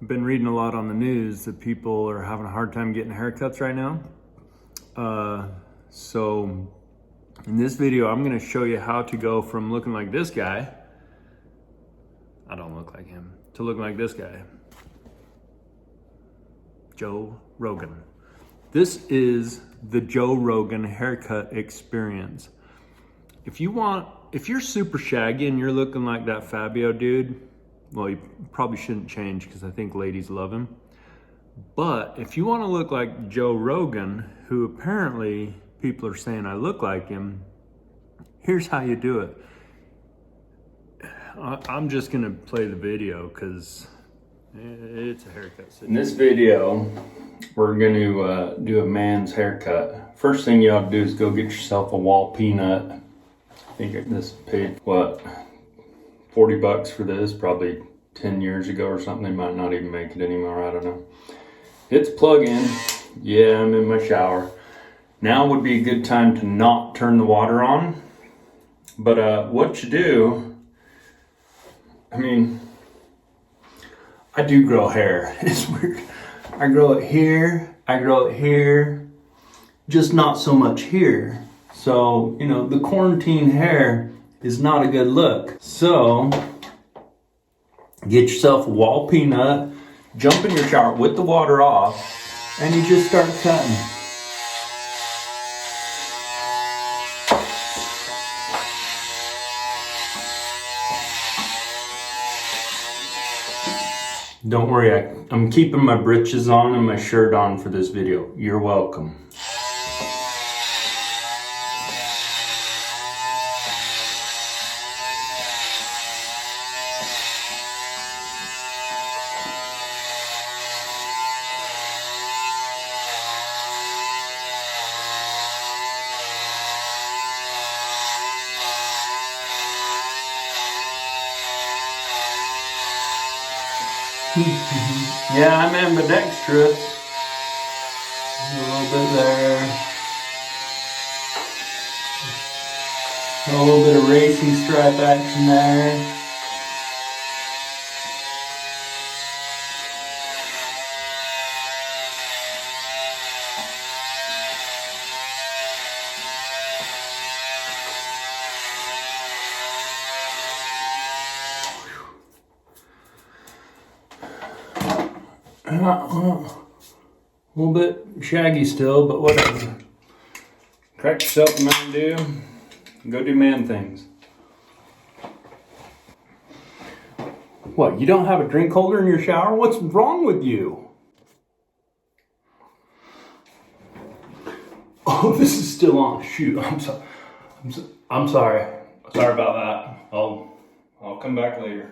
I've been reading a lot on the news that people are having a hard time getting haircuts right now. So in this video, I'm gonna show you how to go from looking like this guy, I don't look like him, to looking like this guy, Joe Rogan. This is the Joe Rogan haircut experience. If you're super shaggy and you're looking like that Fabio dude, well, you probably shouldn't change because I think ladies love him. But if you want to look like Joe Rogan, who apparently people are saying I look like him, here's how you do it. I'm just gonna play the video because it's a haircut. In this video, we're gonna do a man's haircut. First thing you ought to do is go get yourself a wall peanut. I think this paid, what, 40 bucks for this, probably 10 years ago or something. They might not even make it anymore, I don't know. It's plug-in. Yeah, I'm in my shower. Now would be a good time to not turn the water on. But what you do, I mean, I do grow hair. It's weird. I grow it here, I grow it here, just not so much here. So, you know, the quarantine hair is not a good look. So, get yourself a wall peanut, jump in your shower with the water off, and you just start cutting. Don't worry, I'm keeping my britches on and my shirt on for this video. You're welcome. Yeah, I'm ambidextrous. A little bit there. A little bit of racing stripe action there. A little bit shaggy still, but whatever. Crack yourself a Mountain Dew and go do man things. What, you don't have a drink holder in your shower? What's wrong with you? Oh, this is still on. Shoot, I'm sorry. I'm sorry about that. I'll come back later.